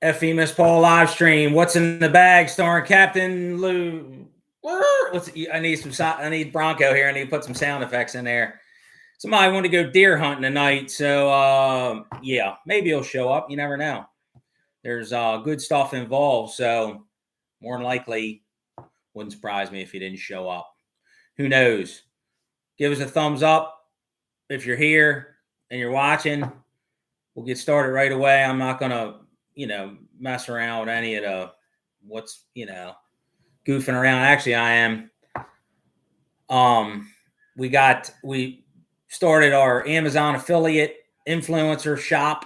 FE Miss Paul live stream. What's in the bag? Starring Captain Luke. I need Bronco here. I need to put some sound effects in there. Somebody wanted to go deer hunting tonight, so yeah, maybe he'll show up. You never know. There's good stuff involved, so more than likely, wouldn't surprise me if he didn't show up. Who knows? Give us a thumbs up if you're here and you're watching. We'll get started right away. I'm not gonna, mess around with any of the goofing around. Actually, I am. We started our Amazon affiliate influencer shop.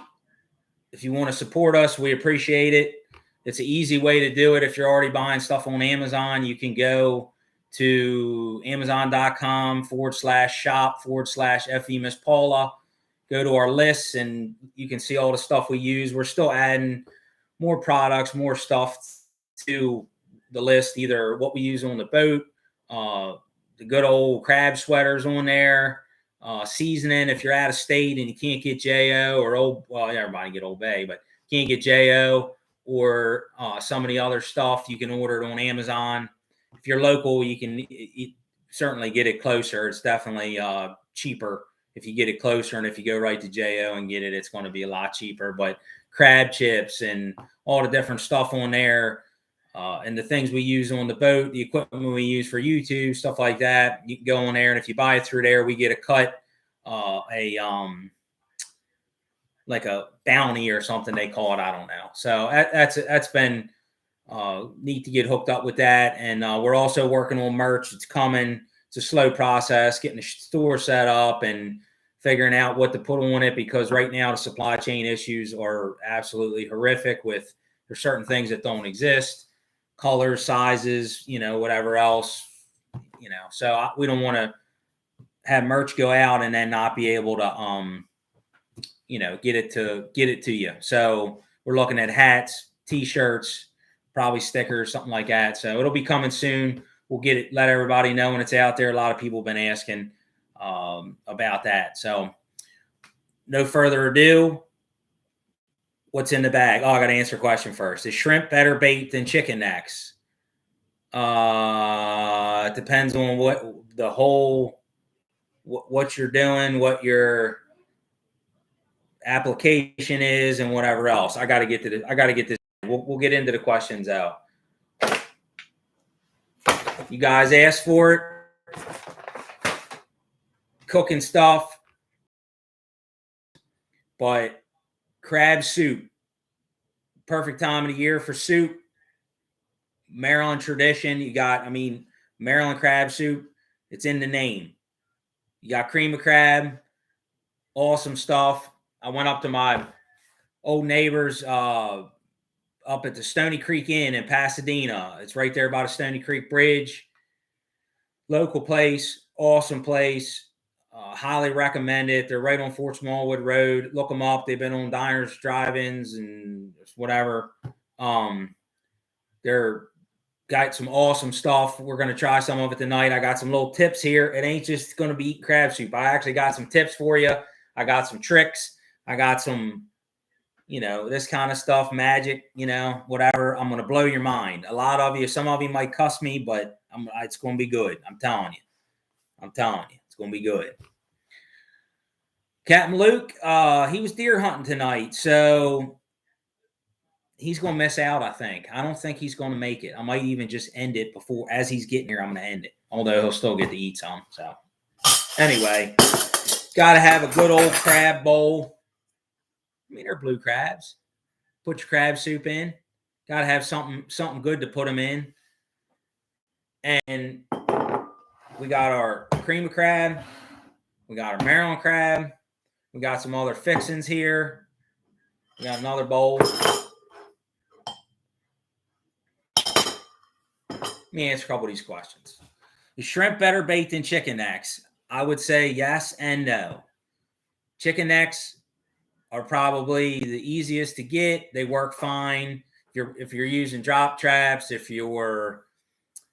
If you want to support us, we appreciate it. It's an easy way to do it. If you're already buying stuff on Amazon, you can go to amazon.com/shop/FE Miss Paula. Go to our lists and you can see all the stuff we use. We're still adding more products, more stuff to the list, either what we use on the boat, the good old crab sweaters on there, seasoning. If you're out of state and you can't get JO or everybody get Old Bay, but can't get JO or some of the other stuff, you can order it on Amazon. If you're local, you can certainly get it closer. It's definitely cheaper if you get it closer, and if you go right to JO and get it, it's going to be a lot cheaper. But crab chips and all the different stuff on there, and the things we use on the boat, the equipment we use for YouTube, stuff like that, you can go on there, and if you buy it through there, we get a cut, like a bounty or something they call it. I don't know. So that's been neat to get hooked up with that, and we're also working on merch. It's coming. It's a slow process, getting the store set up and figuring out what to put on it, because right now the supply chain issues are absolutely horrific. There's certain things that don't exist, colors, sizes, whatever else, so we don't want to have merch go out and then not be able to, get it to you. So we're looking at hats, t-shirts, probably stickers, something like that. So it'll be coming soon. We'll let everybody know when it's out there. A lot of people have been asking about that. So no further ado, what's in the bag? I got to answer a question first. Is shrimp better bait than chicken necks? It depends on what you're doing, what your application is, and whatever else. I got to get this. We'll get into the questions out. You guys asked for it. Cooking stuff. But crab soup. Perfect time of the year for soup. Maryland tradition. Maryland crab soup. It's in the name. You got cream of crab. Awesome stuff. I went up to my old neighbors up at the Stony Creek Inn in Pasadena. It's right there by the Stony Creek Bridge. Local place, awesome place. Highly recommend it. They're right on Fort Smallwood Road. Look them up. They've been on diners, drive-ins, and whatever. They're got some awesome stuff. We're going to try some of it tonight. I got some little tips here. It ain't just going to be eating crab soup. I actually got some tips for you. I got some tricks. I got some this kind of stuff, magic, whatever. I'm going to blow your mind. Some of you might cuss me, but it's going to be good. I'm telling you. It's going to be good. Capt Luke, he was deer hunting tonight, so he's going to miss out, I think. I don't think he's going to make it. I might even just end it as he's getting here, I'm going to end it. Although he'll still get to eat some. So anyway, got to have a good old crab bowl. They're blue crabs. Put your crab soup in. Got to have something good to put them in. And we got our cream of crab. We got our Maryland crab. We got some other fixings here. We got another bowl. Let me answer a couple of these questions. Is shrimp better bait than chicken necks? I would say yes and no. Chicken necks are probably the easiest to get. They work fine. If you're using drop traps, even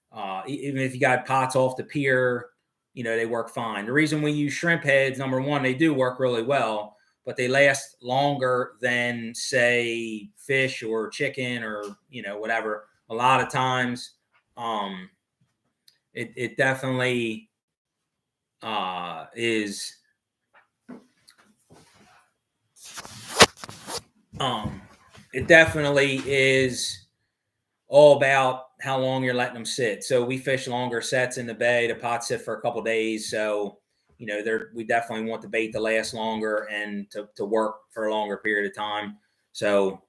if you got pots off the pier, they work fine. The reason we use shrimp heads, number one, they do work really well, but they last longer than, say, fish or chicken or, whatever. A lot of times, it definitely is it definitely is all about how long you're letting them sit. So we fish longer sets in the bay. The pots sit for a couple days, so we definitely want the bait to last longer and to work for a longer period of time. So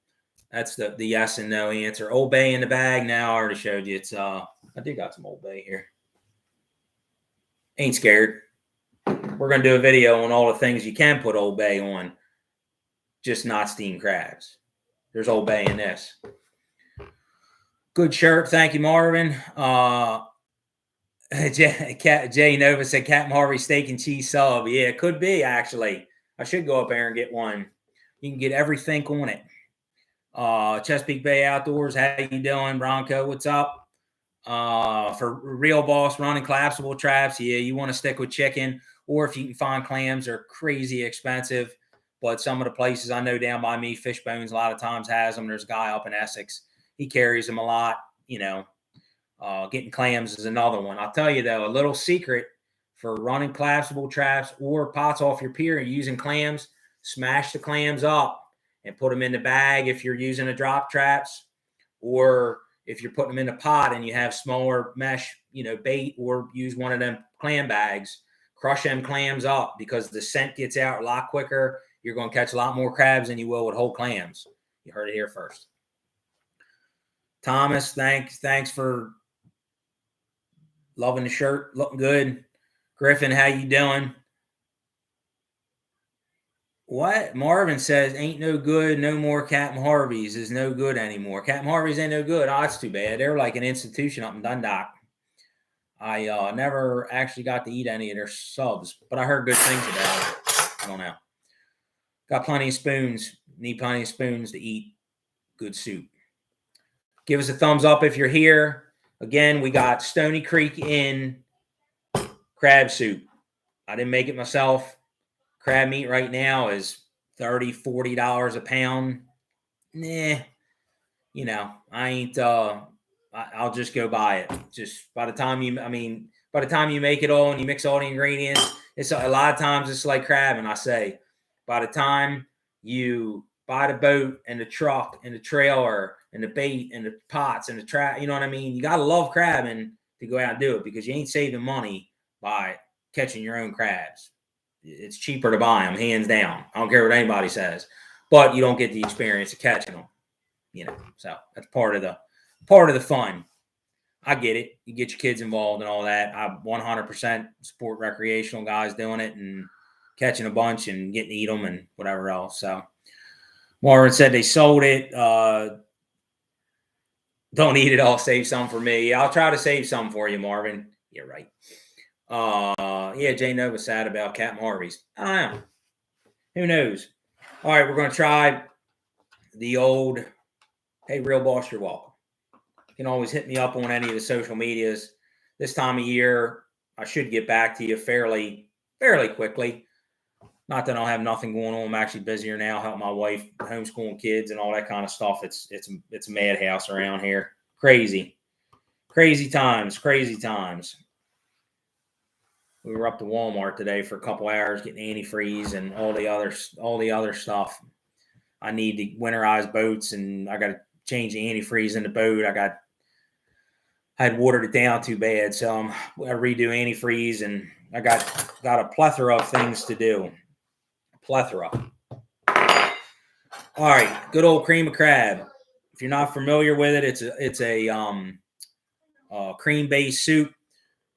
that's the yes and no answer. Old Bay in the bag now. I already showed you. It's I do got some Old Bay here. Ain't scared. We're gonna do a video on all the things you can put Old Bay on, just not steamed crabs. There's Old Bay in this. Good shirt. Thank you, Marvin. Jay Nova said Captain Harvey steak and cheese sub. Yeah, it could be, actually. I should go up there and get one. You can get everything on it. Chesapeake Bay Outdoors, how you doing? Bronco, what's up? For Real Boss running collapsible traps, yeah, you want to stick with chicken, or if you can find clams, they're crazy expensive. But some of the places I know down by me, Fish Bones, a lot of times has them. There's a guy up in Essex. He carries them a lot, getting clams is another one. I'll tell you, though, a little secret for running collapsible traps or pots off your pier and using clams, smash the clams up and put them in the bag if you're using a drop traps, or if you're putting them in a pot and you have smaller mesh, bait, or use one of them clam bags, crush them clams up because the scent gets out a lot quicker. You're going to catch a lot more crabs than you will with whole clams. You heard it here first. Thomas, thanks for loving the shirt. Looking good. Griffin, how you doing? What? Marvin says, ain't no good. No more Captain Harvey's is no good anymore. Captain Harvey's ain't no good. Oh, that's too bad. They're like an institution up in Dundalk. I never actually got to eat any of their subs, but I heard good things about it. I don't know. Got plenty of spoons. Need plenty of spoons to eat good soup. Give us a thumbs up if you're here. Again, we got Stony Creek in crab soup. I didn't make it myself. Crab meat right now is $30, $40 a pound. Nah, I ain't. I'll just go buy it. Just by the time you make it all and you mix all the ingredients, it's a lot of times it's like crab. And I say, by the time you buy the boat and the truck and the trailer and the bait and the pots and the trap, you know what I mean? You got to love crabbing to go out and do it, because you ain't saving money by catching your own crabs. It's cheaper to buy them, hands down. I don't care what anybody says, but you don't get the experience of catching them, So that's part of the fun. I get it. You get your kids involved and all that. I 100% support recreational guys doing it and catching a bunch and getting to eat them and whatever else. So Marvin said they sold it. Don't eat it all. Save some for me. I'll try to save some for you, Marvin. You're right. Yeah, Jay Nova sad about Captain Harvey's. I don't know. Who knows? All right, we're going to try the old, hey, Real Boss, you're welcome. You can always hit me up on any of the social medias. This time of year, I should get back to you fairly quickly. Not that I don't have nothing going on. I'm actually busier now, helping my wife homeschooling kids and all that kind of stuff. It's a madhouse around here. Crazy times. We were up to Walmart today for a couple hours getting antifreeze and all the other stuff. I need to winterize boats, and I got to change the antifreeze in the boat. I had watered it down too bad, so I redo antifreeze, and I got a plethora of things to do. Plethora. All right, good old cream of crab. If you're not familiar with it, it's a cream-based soup.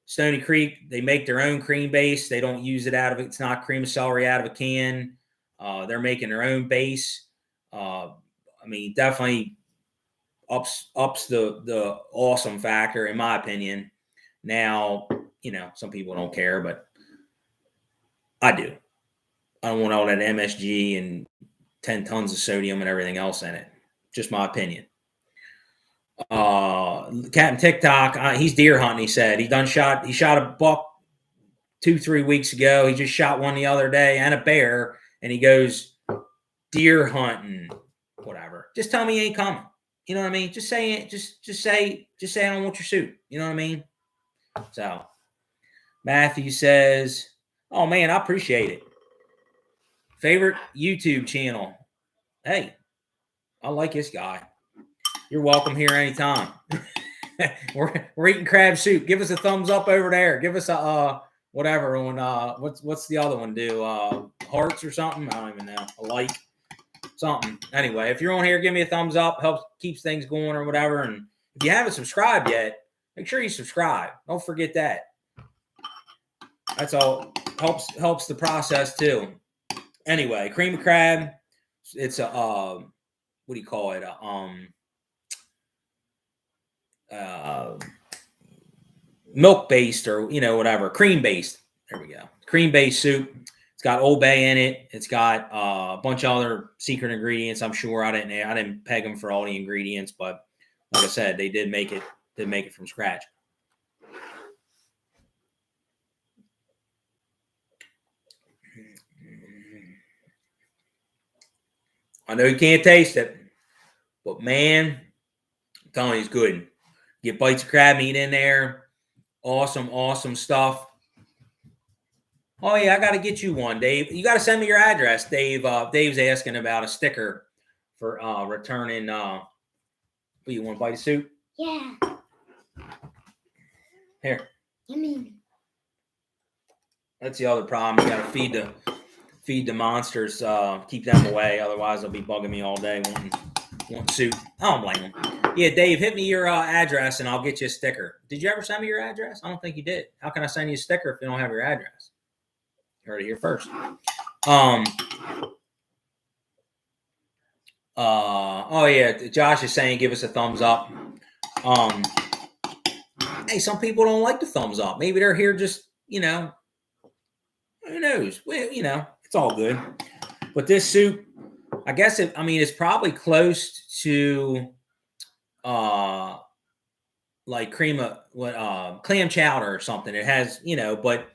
Stony Creek, they make their own cream base. They don't use it out of it. It's not cream of celery out of a can. They're making their own base. Definitely ups the awesome factor, in my opinion. Now, some people don't care, but I do. I don't want all that MSG and 10 tons of sodium and everything else in it. Just my opinion. Captain TikTok, he's deer hunting. He said he shot a buck 2-3 weeks ago. He just shot one the other day and a bear. And he goes, deer hunting, whatever. Just tell me you ain't coming. You know what I mean? Just say it. Just say I don't want your suit. You know what I mean? So Matthew says, "Oh man, I appreciate it. Favorite YouTube channel? Hey, I like this guy. You're welcome here anytime. we're eating crab soup. Give us a thumbs up over there. Give us a whatever on what's the other one do? Hearts or something? I don't even know. A like something. Anyway, if you're on here, give me a thumbs up. Helps keeps things going or whatever. And if you haven't subscribed yet, make sure you subscribe. Don't forget that. That's all. Helps the process too. Anyway, cream of crab. It's a what do you call it? Milk based or whatever, cream based. There we go. Cream based soup. It's got Old Bay in it. It's got a bunch of other secret ingredients. I'm sure I didn't peg them for all the ingredients, but like I said, they did make it from scratch. I know you can't taste it, but man, I'm telling you, it's good. Get bites of crab meat in there. Awesome stuff. Oh yeah, I got to get you one, Dave. You got to send me your address, Dave. Dave's asking about a sticker for returning. You want to bite of soup? Yeah. Here. Yummy. That's the other problem. You got to feed the monsters. Keep them away. Otherwise, they'll be bugging me all day wanting soup. I don't blame them. Yeah, Dave, hit me your address and I'll get you a sticker. Did you ever send me your address? I don't think you did. How can I send you a sticker if you don't have your address? You heard it here first. Oh yeah, Josh is saying give us a thumbs up. Hey, some people don't like the thumbs up. Maybe they're here just, who knows? Well, it's all good. But this soup, I guess it's probably close to like clam chowder or something. It has, but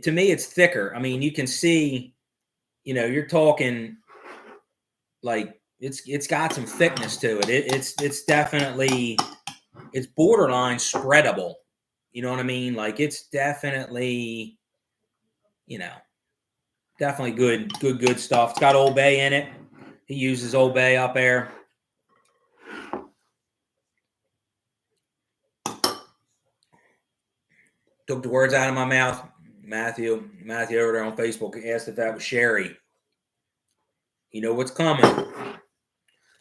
to me it's thicker. I mean, you can see, you're talking like it's got some thickness to it. It's definitely it's borderline spreadable. You know what I mean? Like it's definitely, definitely good stuff. It's got Old Bay in it. He uses Old Bay up there. Took the words out of my mouth. Matthew over there on Facebook asked if that was sherry. You know what's coming.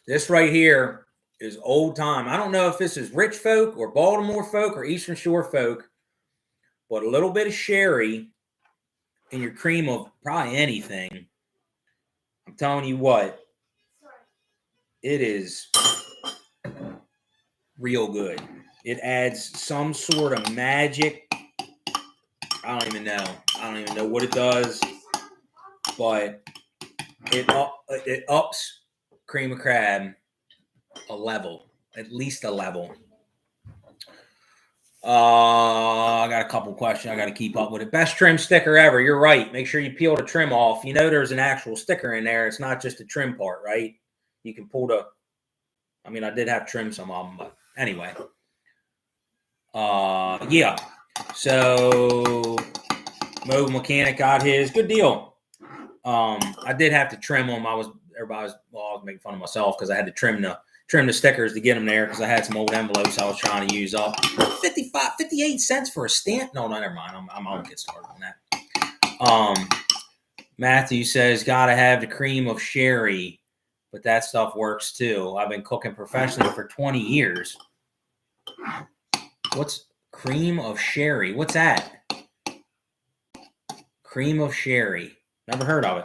This right here is old time. I don't know if this is rich folk or Baltimore folk or Eastern Shore folk, but a little bit of sherry in your cream of probably anything. I'm telling you what, it is real good. It adds some sort of magic. I don't even know what it does, but it ups cream of crab at least a level. I got a couple questions. I got to keep up with it. Best trim sticker ever. You're right. Make sure you peel the trim off. There's an actual sticker in there. It's not just the trim part, right? You can pull I did have trim some of them, but anyway. Yeah. So Mobile Mechanic got his. Good deal. I did have to trim them. I was making fun of myself because I had to trim the stickers to get them there because I had some old envelopes I was trying to use up. 58 cents for a stamp? No, never mind. I'm gonna get started on that. Matthew says, gotta have the cream of sherry, but that stuff works too. I've been cooking professionally for 20 years. What's cream of sherry? What's that? Cream of sherry. Never heard of it.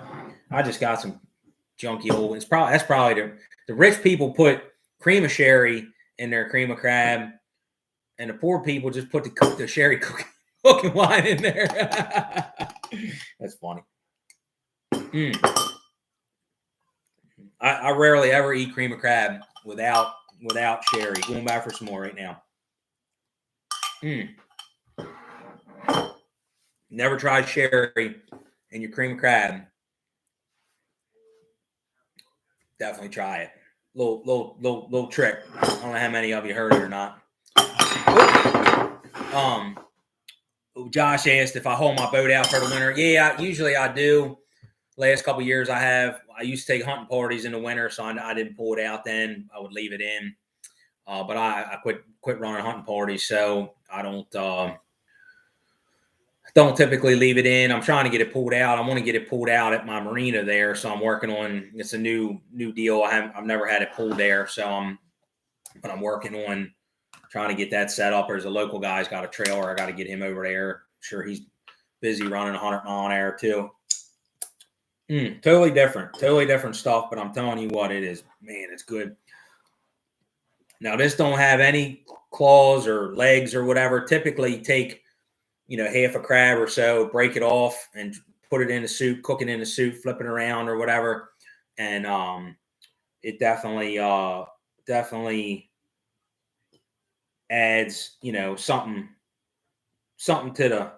I just got some junky old. That's probably the rich people put cream of sherry in their cream of crab, and the poor people just put the sherry cooking wine in there. That's funny. I rarely ever eat cream of crab without sherry. Going back for some more right now. Never tried sherry in your cream of crab. Definitely try it. Little trick. I don't know how many of you heard it or not. Josh asked if I haul my boat out for the winter. Yeah, usually I do. Last couple of years I have. I used to take hunting parties in the winter, so I didn't pull it out then. I would leave it in. But I quit running hunting parties, so I don't typically leave it in. I'm trying to get it pulled out. I want to get it pulled out at my marina there, so I'm working on. It's a new deal. I've never had it pulled there, so I'm working on trying to get that set up. There's a local guy's got a trailer. I got to get him over there. Sure, he's busy running 100-mile an hour too. Totally different stuff. But I'm telling you what, it is, man, it's good. Now this don't have any claws or legs or whatever. Typically take, half a crab or so, break it off and put it in the soup, cook it in the soup, flip it around or whatever. And it definitely adds, something to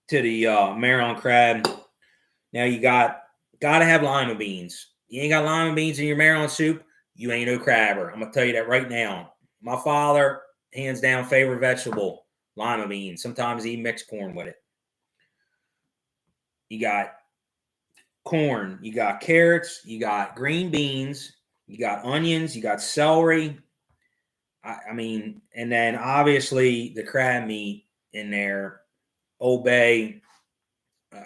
the Maryland crab. Now you gotta have lima beans. You ain't got lima beans in your Maryland soup, you ain't no crabber. I'm gonna tell you that right now. My father, hands down, favorite vegetable, lima beans. Sometimes he mix corn with it. You got corn, you got carrots, you got green beans, you got onions, you got celery. I mean, and then obviously the crab meat in there, Old Bay.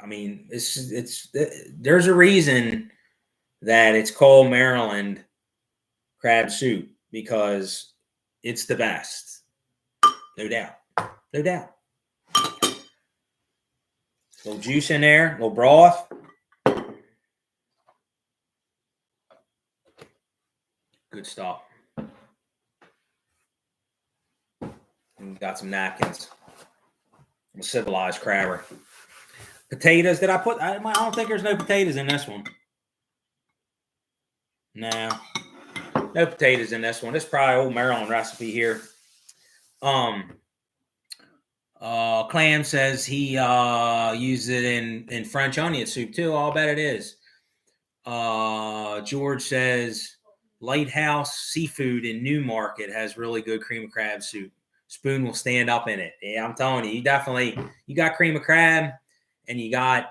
I mean, there's a reason that it's called Maryland crab soup because it's the best, no doubt. Little juice in there, little broth. Good stuff. And got some napkins. I'm a civilized crabber. Potatoes. Did I put? I don't think there's no potatoes in this one. No potatoes in this one. This is probably old Maryland recipe here. Clam says he uses it in French onion soup too. I'll bet it is. George says Lighthouse Seafood in Newmarket has really good cream of crab soup. Spoon will stand up in it. Yeah, I'm telling you, you got cream of crab, and you want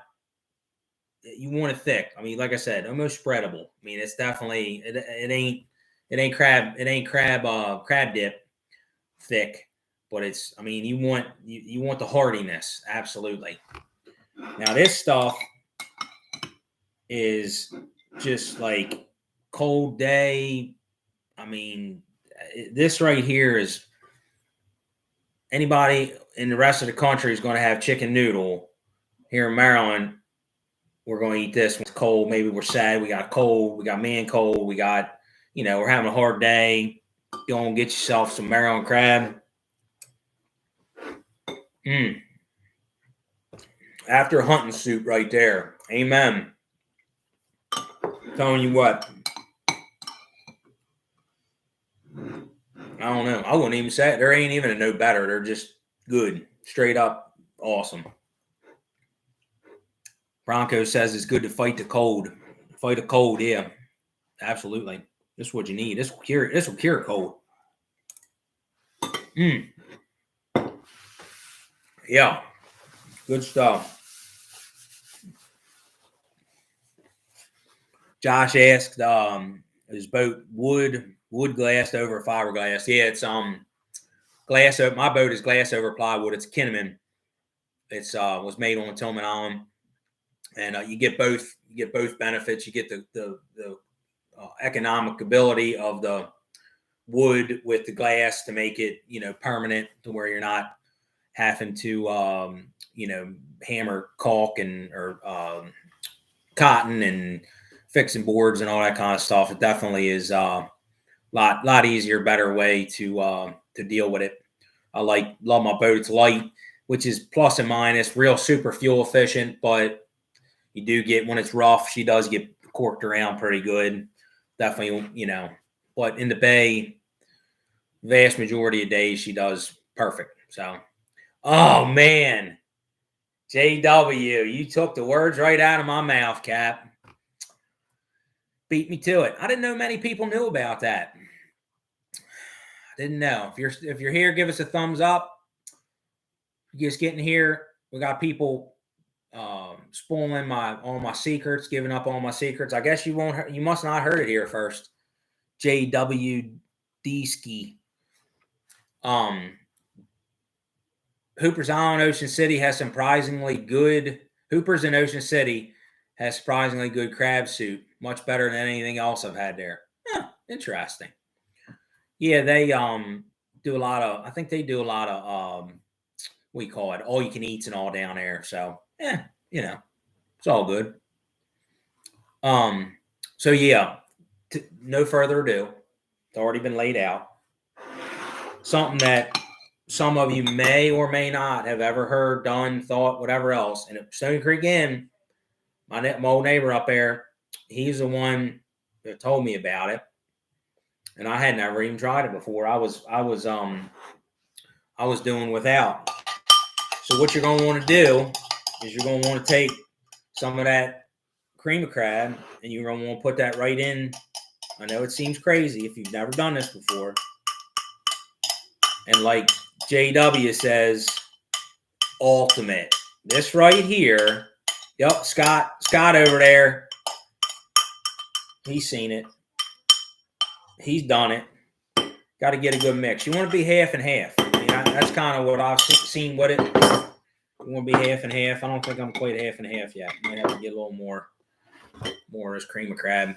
it thick. I mean, like I said, almost spreadable. I mean, it's definitely it ain't crab dip thick, but it's. I mean, you want the hardiness, absolutely. Now this stuff is just like cold day. I mean, this right here is anybody in the rest of the country is going to have chicken noodle. Here in Maryland, we're going to eat this when it's cold. Maybe we're sad. We got cold. We got man cold. We got, we're having a hard day. Go and get yourself some Maryland crab. After hunting soup right there. Amen. Telling you what. I don't know. I wouldn't even say it. There ain't even a no better. They're just good. Straight up awesome. Bronco says it's good to fight the cold. Fight the cold, yeah. Absolutely. This is what you need. This will cure cold. Yeah. Good stuff. Josh asked, is boat wood glassed over fiberglass? Yeah, it's glass. My boat is glass over plywood. It's Kinnaman. It's was made on Tillman Island, and you get both benefits. You get the economic ability of the wood with the glass to make it permanent to where you're not having to hammer caulk or cotton and fixing boards and all that kind of stuff. It definitely is a lot easier, better way to deal with it. I love my boat. It's light, which is plus and minus. Real super fuel efficient, but you do get, when it's rough, she does get corked around pretty good. Definitely, but in the bay, vast majority of days she does perfect. So, oh man, JW, you took the words right out of my mouth, Cap. Beat me to it. I didn't know many people knew about that. I didn't know. If you're here, give us a thumbs up. Just getting here. We got people spoiling all my secrets, giving up all my secrets. I guess you must not heard it here first. JWD ski. Hoopers Island, Ocean City has surprisingly good. Hoopers in Ocean City has surprisingly good crab soup. Much better than anything else I've had there. Interesting. Yeah, they do a lot of. I think they do a lot of what do you call it? All you can eats and all down there. So it's all good. So yeah, no further ado. It's already been laid out. Something that some of you may or may not have ever heard, done, thought, whatever else. And at Stony Creek Inn, my old neighbor up there, he's the one that told me about it. And I had never even tried it before. I was doing without. So what you're going to want to do is you're going to want to take some of that cream of crab and you're going to want to put that right in. I know it seems crazy if you've never done this before. And like JW says, ultimate. This right here. Yep, Scott over there. He's seen it. He's done it. Got to get a good mix. You want to be half and half. I mean, that's kind of what I've seen. You want to be half and half. I don't think I'm quite half and half yet. Might have to get a little more of this cream of crab.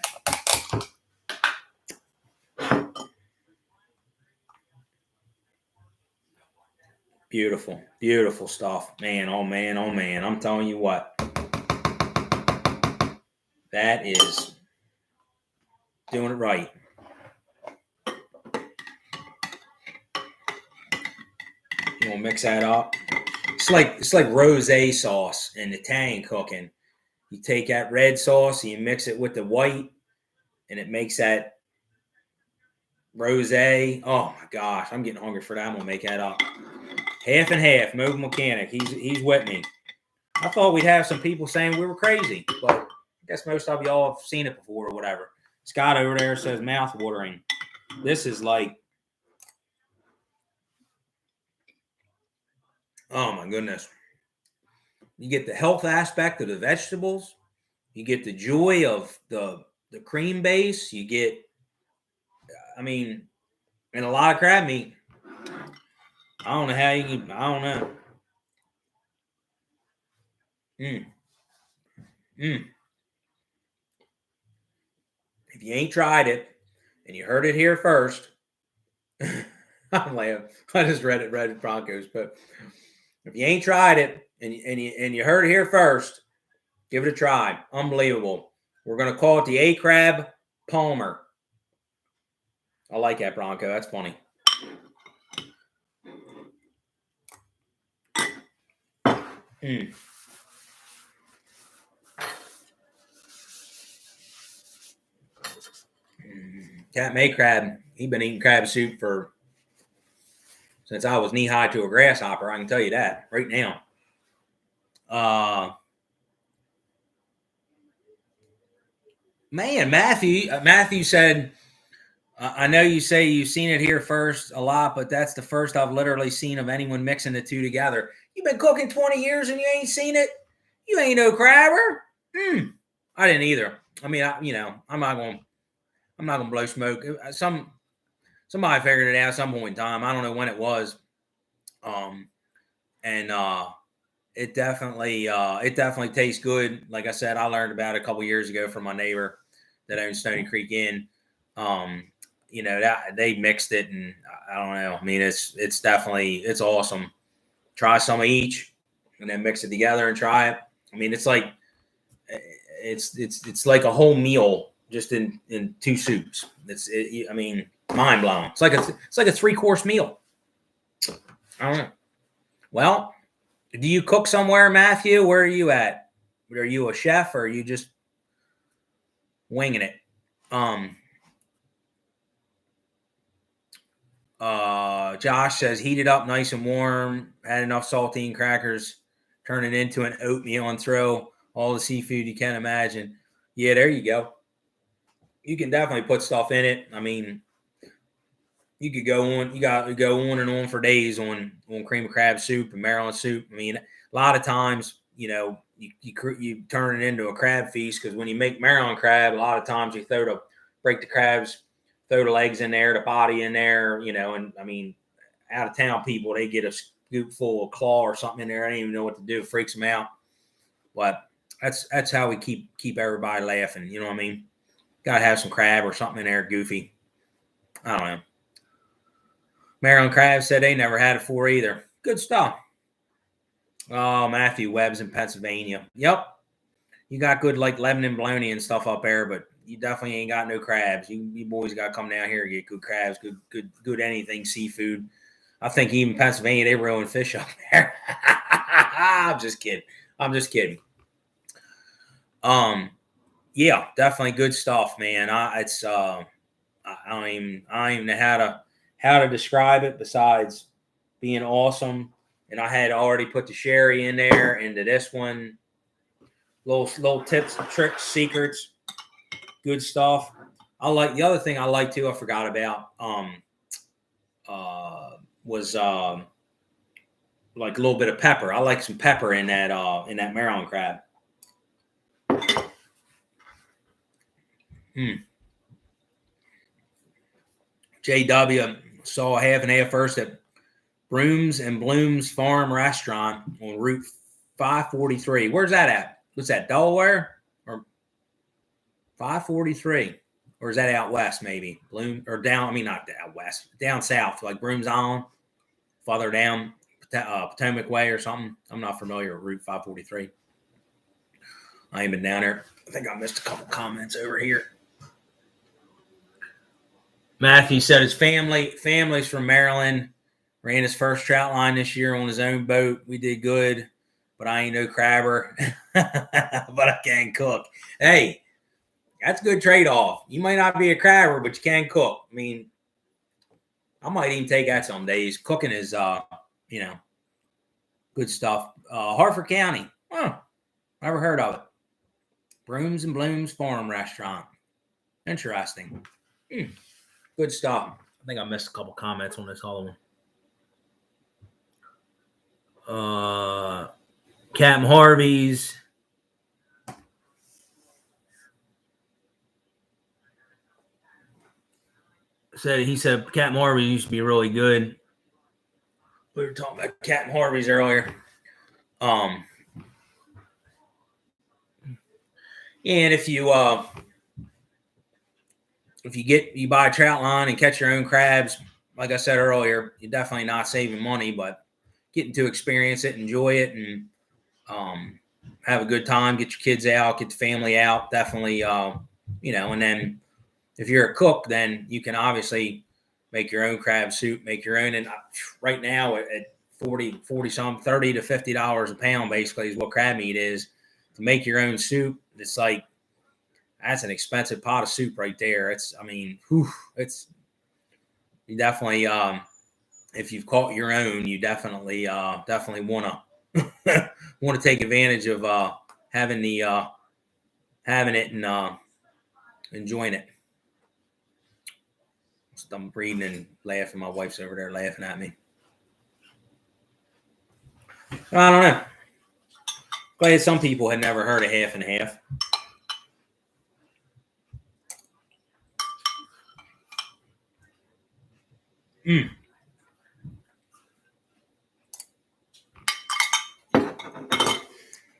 Beautiful, beautiful stuff, man. Oh man, oh man. I'm telling you what, that is doing it right. You want to mix that up? It's like rosé sauce in Italian cooking. You take that red sauce and you mix it with the white, and it makes that rosé. Oh my gosh, I'm getting hungry for that. I'm gonna make that up. Half and half. Mobile Mechanic. He's with me. I thought we'd have some people saying we were crazy, but I guess most of y'all have seen it before or whatever. Scott over there says mouth watering. This is like, oh my goodness. You get the health aspect of the vegetables. You get the joy of the cream base. You get, and a lot of crab meat. I don't know how you can, I don't know. If you ain't tried it and you heard it here first, I'm laughing. I just read Broncos, but if you ain't tried it and you heard it here first, give it a try. Unbelievable. We're gonna call it the A Crab Palmer. I like that, Bronco. That's funny. Cat May Crab. He's been eating crab soup since I was knee high to a grasshopper. I can tell you that right now. Man, Matthew said, I know you say you've seen it here first a lot, but that's the first I've literally seen of anyone mixing the two together. You've been cooking 20 years and you ain't seen it? You ain't no crabber. I didn't either. I mean, I'm not gonna blow smoke. Somebody figured it out at some point in time. I don't know when it was. It definitely tastes good. Like I said, I learned about it a couple years ago from my neighbor that owns Stony Creek Inn. That they mixed it, and I don't know. I mean, it's definitely awesome. Try some of each, and then mix it together and try it. I mean, it's like it's like a whole meal just in two soups. Mind blowing. It's like a 3-course meal. I don't know. Well, do you cook somewhere, Matthew? Where are you at? Are you a chef or are you just winging it? Josh says heat it up nice and warm, add enough saltine crackers, turn it into an oatmeal and throw all the seafood you can imagine. Yeah, there you go. you can definitely put stuff in it. I mean, you could go on. You got to go on and on for days on cream of crab soup and Maryland soup. I mean, a lot of times, you turn it into a crab feast, because when you make Maryland crab, a lot of times you break the crabs, throw the legs in there, the body in there, and I mean, out of town people, they get a scoop full of claw or something in there. I don't even know what to do. It freaks them out. But that's how we keep everybody laughing. You know what I mean? Got to have some crab or something in there goofy. I don't know. Maryland crab said they never had it before either. Good stuff. Oh, Matthew Webb's in Pennsylvania. Yep. You got good like Lebanon bologna and stuff up there, but you definitely ain't got no crabs. You boys got to come down here and get good crabs, good anything seafood. I think even Pennsylvania, they ruin fish up there. I'm just kidding. Yeah, definitely good stuff, man. I don't even know how to describe it besides being awesome. And I had already put the sherry in there into this one. Little tips, tricks, secrets, good stuff. I like the other thing I like too. I forgot about was like a little bit of pepper. I like some pepper in that Maryland crab. JW saw half and half first at Brooms and Blooms Farm Restaurant on Route 543. Where's that at? What's that, Delaware or 543? Or is that out west maybe? Bloom or down? I mean, not out west, down south, like Brooms Island, farther down Potomac Way or something. I'm not familiar with Route 543. I ain't been down there. I think I missed a couple comments over here. Matthew said his family's from Maryland. Ran his first trout line this year on his own boat. We did good, but I ain't no crabber. But I can cook. Hey, that's a good trade-off. You might not be a crabber, but you can cook. I mean, I might even take that some days. Cooking is, good stuff. Hartford County. Oh, never heard of it. Brooms and Blooms Farm Restaurant. Interesting. Good stuff. I think I missed a couple comments on this other one. Captain Harvey's. He said Captain Harvey used to be really good. We were talking about Captain Harvey's earlier. And if you buy a trout line and catch your own crabs, like I said earlier, you're definitely not saving money, but getting to experience it, enjoy it, and have a good time. Get your kids out, get the family out. Definitely, and then if you're a cook, then you can obviously make your own crab soup, make your own. And right now at 40 some, $30 to $50 a pound, basically is what crab meat is. To make your own soup, it's like, that's an expensive pot of soup right there. You definitely, if you've caught your own, you definitely want to take advantage of having it and enjoying it. I'm reading and laughing. My wife's over there laughing at me. I don't know. Glad some people had never heard of half and half.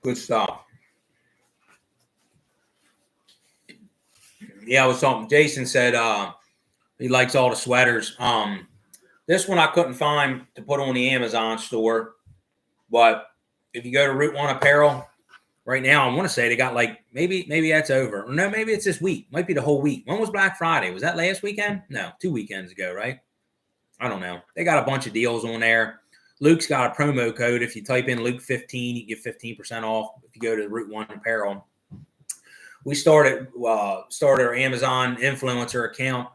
Good stuff. Yeah, I was talking. Jason said he likes all the sweaters. This one I couldn't find to put on the Amazon store, but if you go to Route 1 Apparel right now, I want to say they got like maybe that's over. Or no, maybe it's this week. Might be the whole week. When was Black Friday? Was that last weekend? No, 2 weekends ago, right? I don't know. They got a bunch of deals on there. Luke's got a promo code. If you type in Luke 15, you get 15% off if you go to Route 1 Apparel. We started our Amazon influencer account.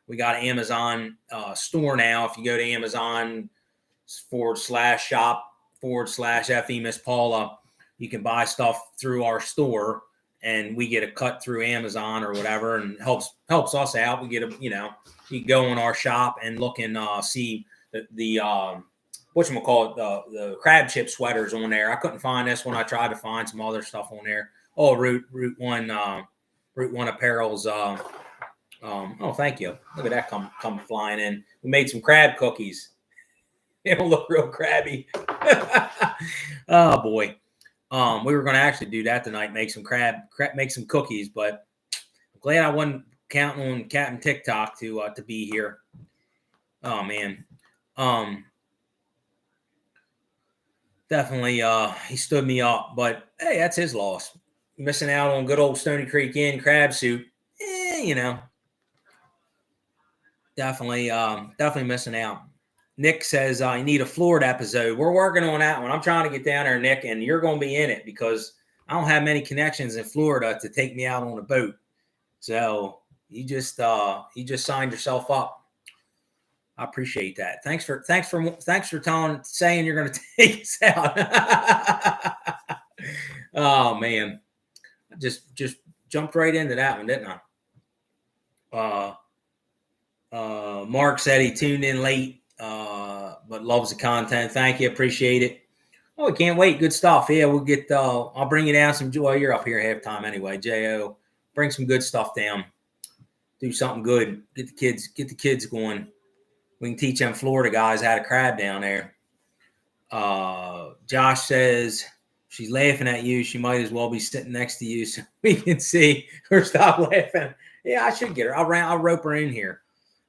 We got an Amazon store now. If you go to Amazon /shop/FE Miss Paula, you can buy stuff through our store. and we get a cut through Amazon or whatever, and helps us out. We get a, you go in our shop and look and see the whatchamacallit, the crab chip sweaters on there. I couldn't find this one. I tried to find some other stuff on there. Oh, Route One Apparel's. Oh, thank you. Look at that come flying in. We made some crab cookies. They don't look real crabby. Oh boy. We were going to actually do that tonight, make some make some cookies, but I'm glad I wasn't counting on Captain TikTok to be here. Oh man. Definitely he stood me up, but hey, that's his loss. Missing out on good old Stony Creek Inn crab soup. Definitely missing out. Nick says you need a Florida episode. We're working on that one. I'm trying to get down there, Nick, and you're going to be in it because I don't have many connections in Florida to take me out on a boat. So you just signed yourself up. I appreciate that. Thanks for saying you're going to take us out. Oh man, just jumped right into that one, didn't I? Mark said he tuned in late. But loves the content. Thank you. Appreciate it. Oh, we can't wait. Good stuff. Yeah, we'll get, I'll bring you down some joy. You're up here halftime anyway. J.O. Bring some good stuff down. Do something good. Get the kids going. We can teach them Florida guys how to crab down there. Josh says she's laughing at you. She might as well be sitting next to you so we can see her stop laughing. Yeah, I should get her. I'll rope her in here.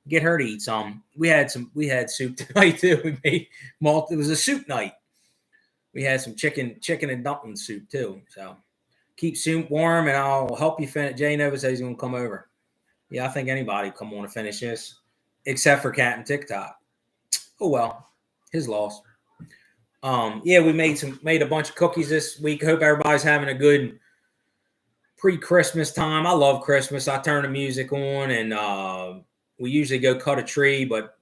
Get her to eat some. We had soup tonight too. We made it was a soup night. We had some chicken and dumpling soup too. So keep soup warm and I'll help you finish. Jay Nova says he's gonna come over. Yeah, I think anybody come on to finish this, except for Cat and TikTok. Oh well, his loss. Yeah, we made a bunch of cookies this week. Hope everybody's having a good pre-Christmas time. I love Christmas. I turn the music on and we usually go cut a tree, but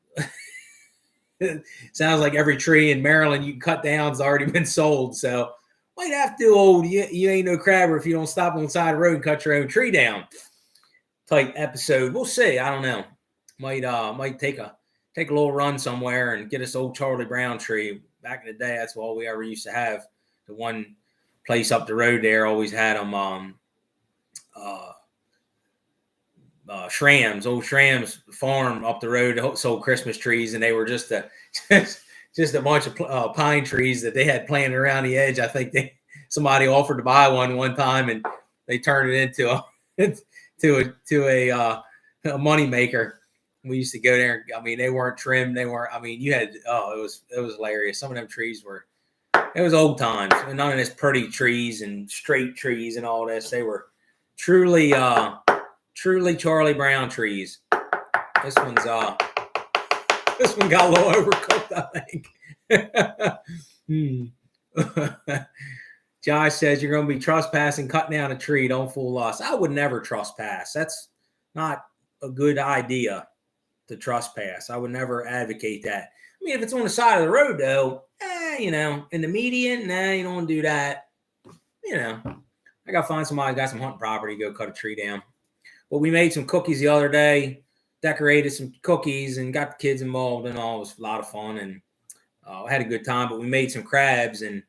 it sounds like every tree in Maryland you can cut down has already been sold. So might have to do you ain't no crabber if you don't stop on the side of the road and cut your own tree down type episode. We'll see. I don't know. Might take a little run somewhere and get us old Charlie Brown tree. Back in the day, that's all we ever used to have. The one place up the road there always had them old Shram's farm up the road sold Christmas trees, and they were just a bunch of pine trees that they had planted around the edge. I think somebody offered to buy one time, and they turned it into a money maker. We used to go there. I mean, they weren't trimmed. You had it was hilarious. Some of them trees it was old times. None of this pretty trees and straight trees and all this. They were truly Charlie Brown trees. This one got a little overcooked, I think. Josh says you're going to be trespassing, cutting down a tree. Don't fool us. I would never trespass. That's not a good idea to trespass. I would never advocate that. I mean, if it's on the side of the road, though, in the median, you don't want to do that. I got to find somebody who got some hunting property, go cut a tree down. But we made some cookies the other day, decorated some cookies and got the kids involved and all. It was a lot of fun and I had a good time. But we made some crabs and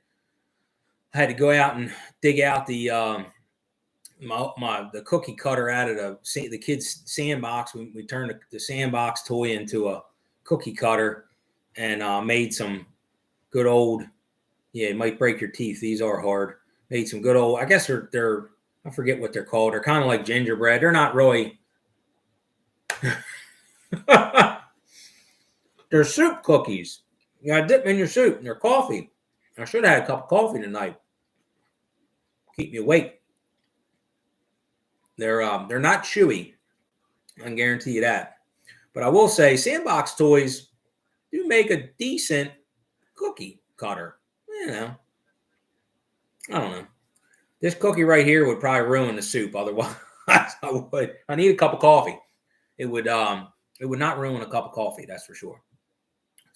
I had to go out and dig out the cookie cutter out of the kids' sandbox. We turned the sandbox toy into a cookie cutter and made some good old. Yeah, it might break your teeth. These are hard. Made some good old. I guess they're. I forget what they're called. They're kind of like gingerbread. They're not really. They're soup cookies. You gotta dip them in your soup and they're coffee. I should have had a cup of coffee tonight. Keep me awake. They're not chewy. I can guarantee you that. But I will say, sandbox toys do make a decent cookie cutter. I don't know. This cookie right here would probably ruin the soup. Otherwise, I need a cup of coffee. It would not ruin a cup of coffee. That's for sure.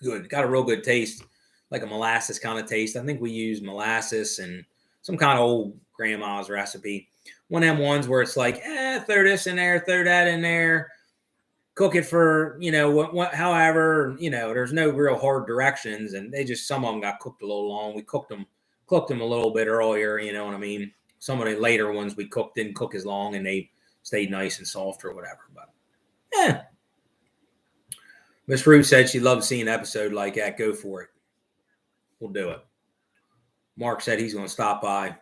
Good. Got a real good taste, like a molasses kind of taste. I think we use molasses and some kind of old grandma's recipe. one of them ones where it's like, throw this in there, throw that in there, cook it for, however, there's no real hard directions. And some of them got cooked a little long. We cooked them a little bit earlier, you know what I mean? Some of the later ones we didn't cook as long, and they stayed nice and soft or whatever. But Miss Ruth said she'd love to see an episode like that. Go for it. We'll do it. Mark said he's going to stop by.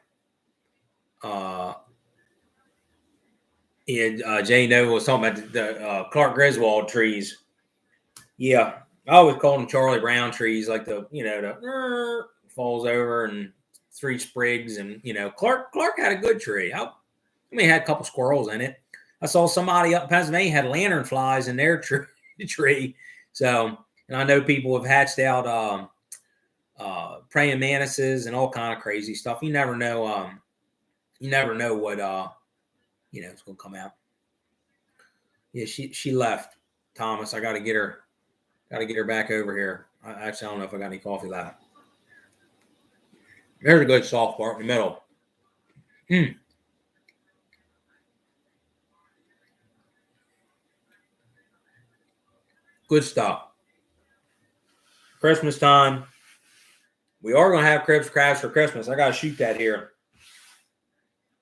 Jay Nova was talking about the Clark Griswold trees. Yeah, I always call them Charlie Brown trees, like the falls over and 3 sprigs. And Clark had a good tree. I mean, it had a couple squirrels in it. I saw somebody up in Pennsylvania had lantern flies in their tree. So, and I know people have hatched out praying mantises and all kind of crazy stuff. You never know. What it's going to come out. Yeah, she left. Thomas, I got to get her. Got to get her back over here. I don't know if I got any coffee left. There's a good soft part in the middle. Good stuff. Christmas time. We are going to have crabs for Christmas. I got to shoot that here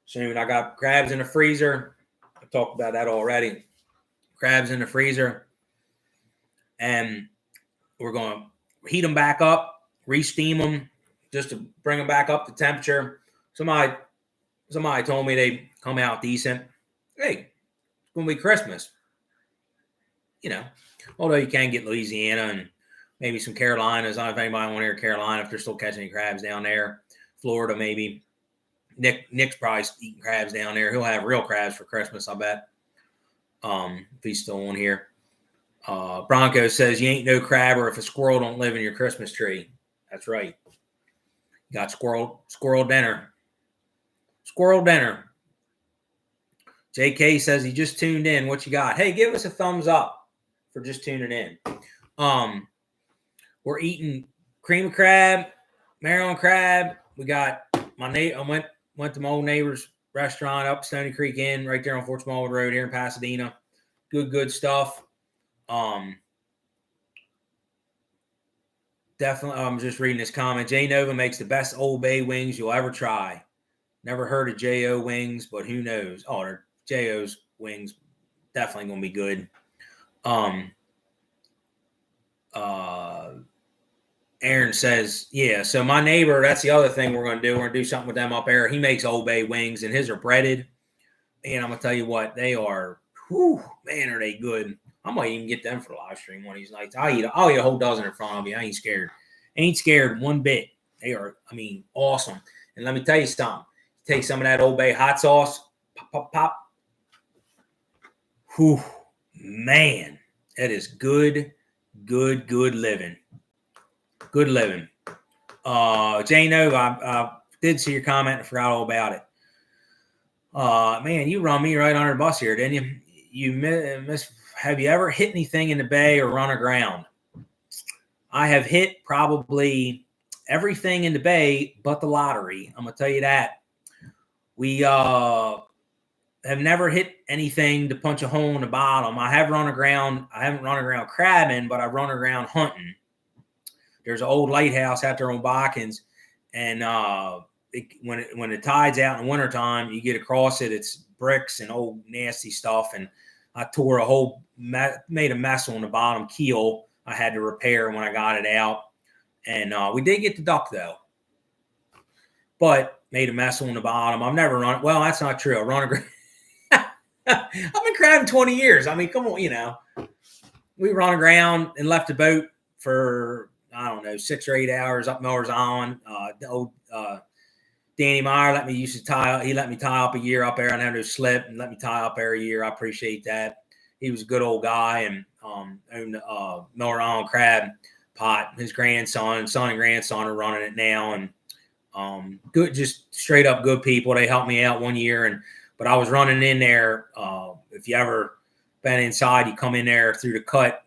soon. I got crabs in the freezer. I talked about that already. Crabs in the freezer. And we're going to heat them back up, re-steam them, just to bring them back up to temperature. Somebody told me they come out decent. Hey, it's going to be Christmas. Although you can get Louisiana and maybe some Carolinas. I don't know if anybody want to hear Carolina, if they're still catching any crabs down there. Florida, maybe. Nick's probably eating crabs down there. He'll have real crabs for Christmas, I bet. If he's still on here. Bronco says, you ain't no crabber if a squirrel don't live in your Christmas tree. That's right. You got squirrel dinner. Squirrel dinner. JK says he just tuned in. What you got? Hey, give us a thumbs up for just tuning in. We're eating cream of crab, Maryland crab. We got I went to my old neighbor's restaurant up Stony Creek Inn right there on Fort Smallwood Road here in Pasadena. Good stuff. Definitely. I'm just reading this comment. J Nova makes the best Old Bay wings you'll ever try. Never heard of J.O. wings, but who knows? Oh, they're J.O.'s wings. Definitely going to be good. Aaron says, yeah, so my neighbor, that's the other thing we're going to do. We're going to do something with them up there. He makes Old Bay wings, and his are breaded. And I'm going to tell you what, they are, man, are they good. I might even get them for the live stream one of these nights. I'll eat a whole dozen in front of you. I ain't scared. Ain't scared one bit. They are, awesome. And let me tell you something. Take some of that Old Bay hot sauce. Pop. Whew, man, that is good living. Good living. Jane O, I did see your comment. I forgot all about it. Man, you run me right under the bus here, didn't you? Have you ever hit anything in the bay or run aground? I have hit probably everything in the bay but the lottery. I'm going to tell you that. We have never hit anything to punch a hole in the bottom. I haven't run aground crabbing, but I've run aground hunting. There's an old lighthouse out there on Botkins, and when the tide's out in the wintertime, you get across it, it's bricks and old nasty stuff, and I made a mess on the bottom keel. I had to repair when I got it out, and we did get the duck though, but made a mess on the bottom. I've never run. Well, that's not true. I run aground. I've been crabbing 20 years. Come on, we run aground and left the boat for, I don't know, 6 or 8 hours up Miller's Island. The old Danny Meyer used to tie. He let me tie up a year up there. I never slip and let me tie up there a year. I appreciate that. He was a good old guy and owned Miller Island Crab Pot. His son and grandson are running it now, and good, just straight up good people. They helped me out one year, but I was running in there. If you ever been inside, you come in there through the cut,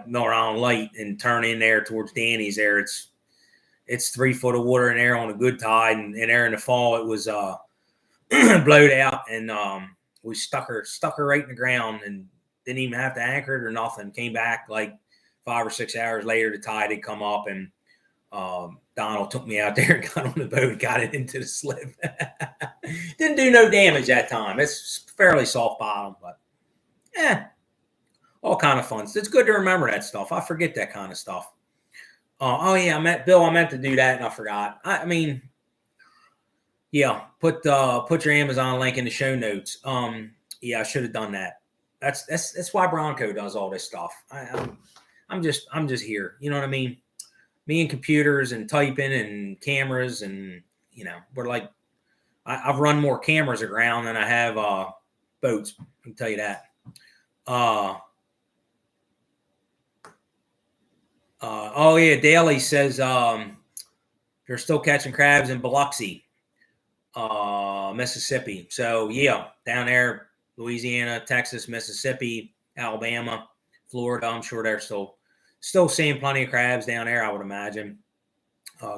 Miller Island Light, and turn in there towards Danny's there. It's 3 foot of water in there on a good tide, and there in the fall it was blowed out, and we stuck her right in the ground, and didn't even have to anchor it or nothing. Came back like 5 or 6 hours later. The tide had come up, and Donald took me out there and got on the boat, got it into the slip. Didn't do no damage that time. It's fairly soft bottom, but all kind of fun. So it's good to remember that stuff. I forget that kind of stuff. Oh yeah, I meant to do that and I forgot. I mean, yeah, put your Amazon link in the show notes. Yeah, I should have done that. That's why Bronco does all this stuff. I'm just here. You know what I mean? Me and computers and typing and cameras, and we're like, I've run more cameras aground than I have boats. I can tell you that. Oh yeah, Daly says they're still catching crabs in Biloxi, Mississippi. So yeah, down there, Louisiana, Texas, Mississippi, Alabama, Florida. I'm sure they're still seeing plenty of crabs down there, I would imagine.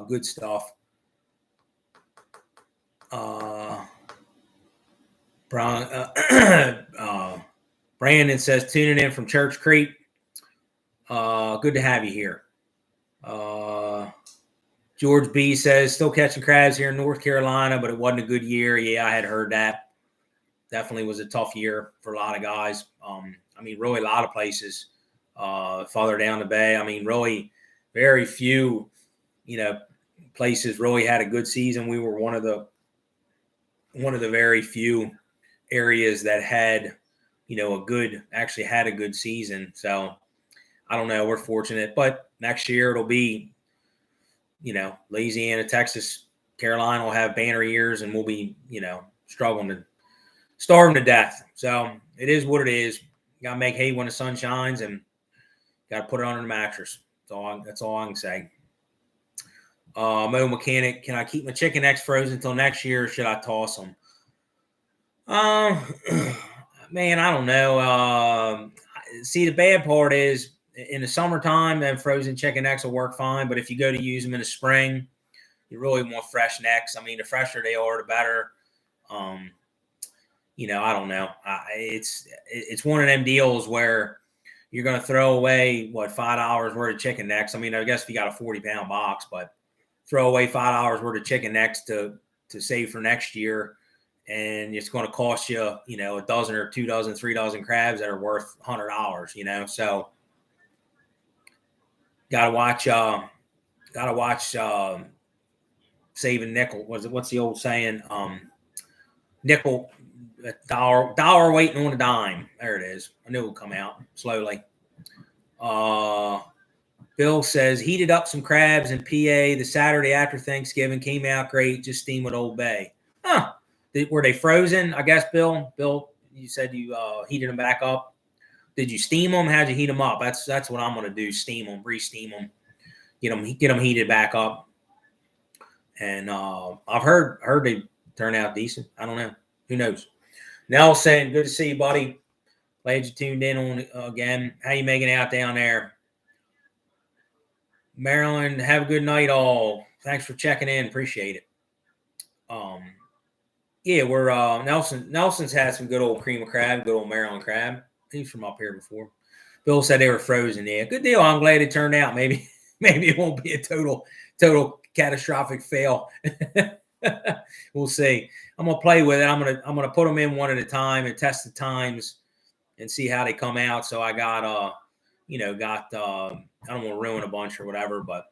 Good stuff. Brandon says, tuning in from Church Creek. Good to have you here. George B says, still catching crabs here in North Carolina, but it wasn't a good year. Yeah, I had heard that. Definitely was a tough year for a lot of guys. I mean, really a lot of places farther down the bay. I mean, really very few, places really had a good season. We were one of the very few areas that had, actually had a good season. So I don't know. We're fortunate, but next year it'll be, Louisiana, Texas, Carolina will have banner years, and we'll be, starving to death. So it is what it is. You got to make hay when the sun shines, and got to put it under the mattress. That's all I can say. Mo Mechanic, can I keep my chicken necks frozen until next year, or should I toss them? Man, I don't know. See, the bad part is in the summertime, then frozen chicken necks will work fine. But if you go to use them in the spring, you really want fresh necks. I mean, the fresher they are, the better. I don't know. It's one of them deals where you're going to throw away $5 worth of chicken necks. I mean, I guess if you got a 40-pound box, but throw away $5 worth of chicken necks to save for next year. And it's going to cost you, a dozen or 2 dozen, 3 dozen crabs that are worth $100, so gotta watch saving nickel. What's the old saying? Nickel, dollar waiting on a dime. There it is. I knew it would come out slowly. Bill says heated up some crabs in PA the Saturday after Thanksgiving, came out great. Just steam with Old Bay. Huh. Were they frozen? I guess, Bill, you said you heated them back up. Did you steam them? How'd you heat them up? That's what I'm going to do. Steam them, re-steam them, get them heated back up. And I've heard they turn out decent. I don't know. Who knows? Nelson, good to see you, buddy. Glad you tuned in on again. How you making out down there? Maryland, have a good night all. Thanks for checking in. Appreciate it. Yeah, we're Nelson's had some good old cream of crab, good old Maryland crab. He's from up here before. Bill said they were frozen. Yeah, good deal. I'm glad it turned out. Maybe it won't be a total catastrophic fail. We'll see. I'm gonna play with it. I'm gonna put them in one at a time and test the times and see how they come out. So I got I don't want to ruin a bunch or whatever, but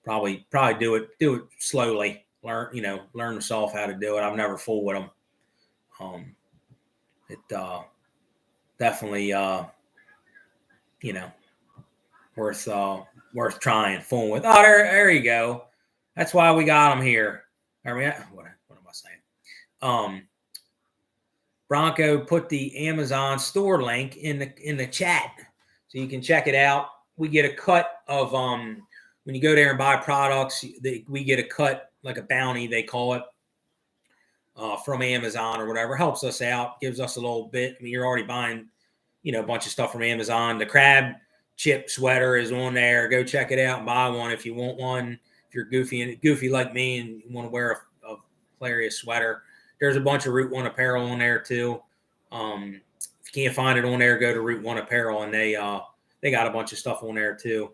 probably do it slowly. Learn myself how to do it. I've never fooled with them. It definitely worth trying fooling with. Oh, there you go. That's why we got them here. What am I saying? Bronco put the Amazon store link in the chat, so you can check it out. We get a cut of when you go there and buy products, we get a cut, like a bounty, they call it, from Amazon or whatever. Helps us out, gives us a little bit. I mean, you're already buying, a bunch of stuff from Amazon. The crab chip sweater is on there. Go check it out and buy one if you want one. If you're goofy like me and you want to wear a hilarious sweater, There's a bunch of Route 1 apparel on there too. If you can't find it on there, go to Route 1 Apparel, and they got a bunch of stuff on there too.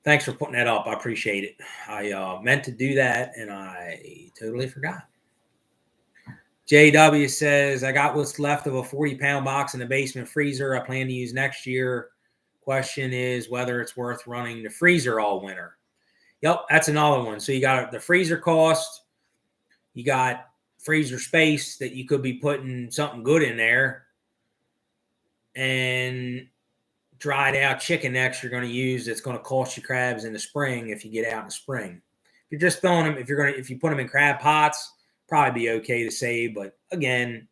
Thanks for putting that up. I appreciate it. I meant to do that, and I totally forgot. JW says, I got what's left of a 40-pound box in the basement freezer I plan to use next year. Question is whether it's worth running the freezer all winter. Yep, that's another one. So you got the freezer cost. You got freezer space that you could be putting something good in there. And dried out chicken necks you're going to use that's going to cost you crabs in the spring if you get out in the spring. If you're just throwing them, if you put them in crab pots, probably be okay to save. But again,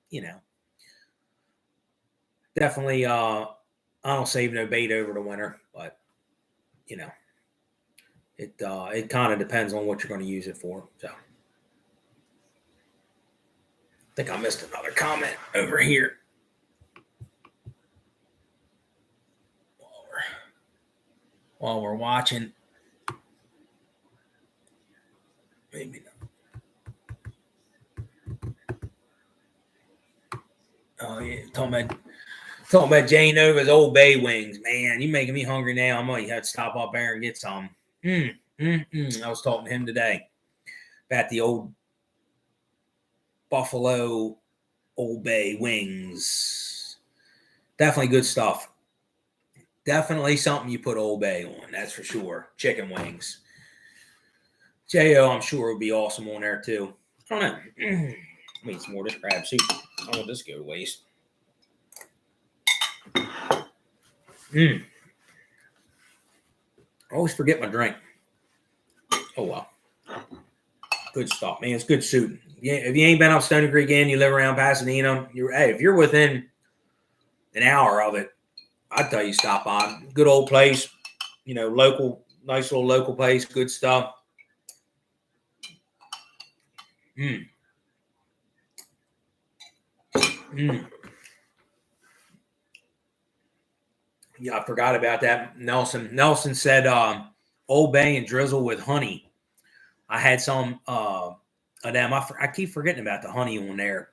definitely I don't save no bait over the winter, but it kind of depends on what you're going to use it for. So I think I missed another comment over here. While we're watching. Maybe not. Oh yeah, talking about Jane Nova's Old Bay wings. Man, you making me hungry now. I'm gonna have to stop up there and get some. I was talking to him today about the old Buffalo Old Bay wings. Definitely good stuff. Definitely something you put Old Bay on, that's for sure. Chicken wings. J.O., I'm sure would be awesome on there too. I don't know. I need some more of this crab soup. I don't want this to go to waste. I always forget my drink. Oh, well. Good stuff, man. It's good soup. Yeah, if you ain't been up Stony Creek and you live around Pasadena, if you're within an hour of it, I'd tell you stop by. Good old place, local, nice little local place, good stuff. Yeah, I forgot about that. Nelson said Old Bay and drizzle with honey. I had some of them. I keep forgetting about the honey on there.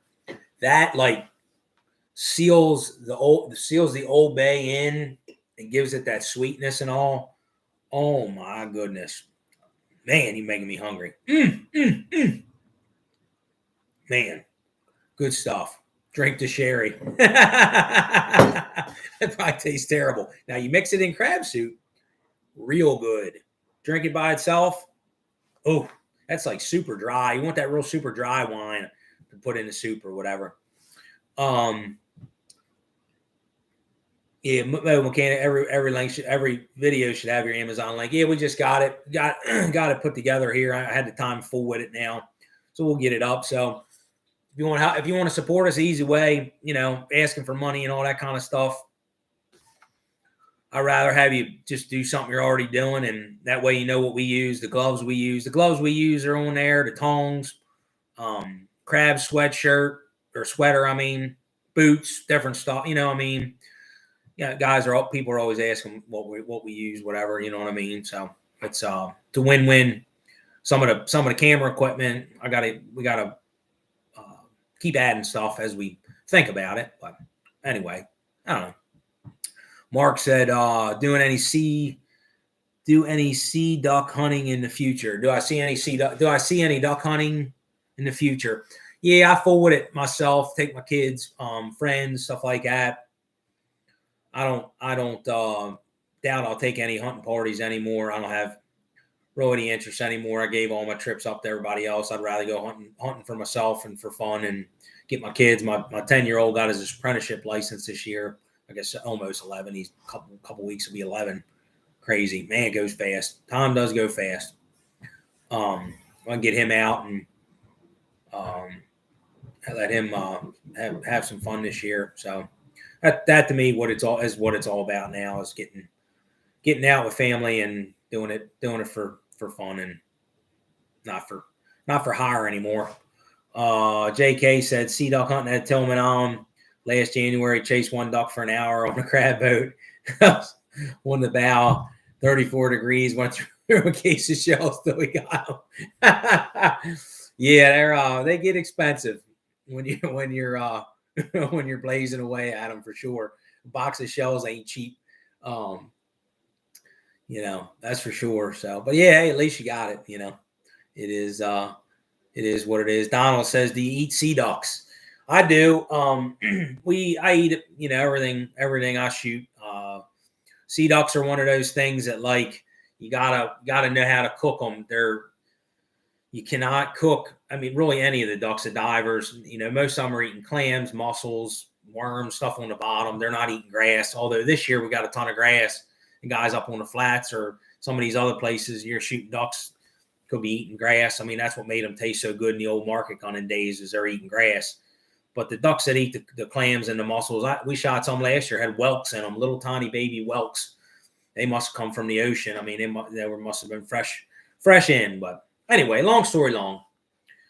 That seals the Old Bay in and gives it that sweetness and all. Oh my goodness, man, you're making me hungry. Man, good stuff. Drink the sherry. That probably tastes terrible. Now you mix it in crab soup, real good. Drink it by itself. Oh, that's like super dry. You want that real super dry wine to put in the soup or whatever. Yeah, Mechanic. Every video should have your Amazon link. Yeah, we just got it put together here. I had the time full with it now, so we'll get it up. So if you want to support us, easy way, asking for money and all that kind of stuff. I'd rather have you just do something you're already doing, and that way you know what we use. The gloves we use are on there. The tongs, crab sweatshirt or sweater. Boots, different stuff. People are always asking what we use, whatever. You know what I mean? So it's to win-win. Some of the camera equipment, we gotta keep adding stuff as we think about it. But anyway, I don't know. Mark said, do any sea duck hunting in the future? Do I see any duck hunting in the future? Yeah, I forward it myself, take my kids, friends, stuff like that. I don't doubt I'll take any hunting parties anymore. I don't have really any interest anymore. I gave all my trips up to everybody else. I'd rather go hunting for myself and for fun and get my kids. My 10-year-old got his apprenticeship license this year. I guess almost 11. He's a couple weeks will be 11. Crazy, man. It goes fast. Time does go fast. I can get him out and let him have some fun this year. So that to me what it's all about now is getting out with family and doing it for fun and not for hire anymore. JK said sea duck hunting at Tillman on last January. Chased one duck for an hour on a crab boat on the bow, 34 degrees. Went through a case of shells till we got them. Yeah, they get expensive when you're when you're blazing away at them for sure. A box of shells ain't cheap. Um, that's for sure. So, but yeah, hey, at least you got it. It is it is what it is. Donald says, "Do you eat sea ducks?" I do. I eat everything I shoot. Sea ducks are one of those things that like you gotta know how to cook them. You cannot cook. I mean, really, any of the ducks, the divers. Most of them are eating clams, mussels, worms, stuff on the bottom. They're not eating grass. Although this year we got a ton of grass. And guys up on the flats or some of these other places, you're shooting ducks could be eating grass. I mean, that's what made them taste so good in the old market gunning days is they're eating grass. But the ducks that eat the clams and the mussels, we shot some last year, had whelks in them, little tiny baby whelks. They must come from the ocean. I mean, they must have been fresh in. But anyway, long story long.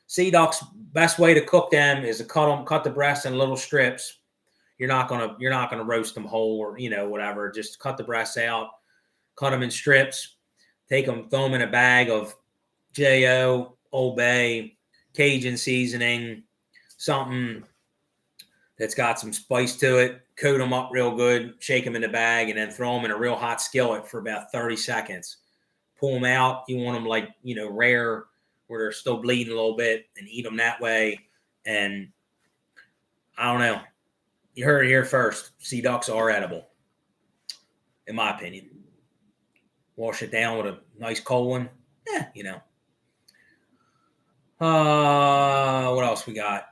Sea ducks, best way to cook them is to cut the breasts in little strips. You're not gonna roast them whole or whatever. Just cut the breasts out, cut them in strips, take them, throw them in a bag of J.O., Old Bay, Cajun seasoning, something that's got some spice to it. Coat them up real good, shake them in the bag, and then throw them in a real hot skillet for about 30 seconds. Pull them out. You want them like, rare where they're still bleeding a little bit and eat them that way. And I don't know. You heard it here first. Sea ducks are edible, in my opinion. Wash it down with a nice cold one. What else we got?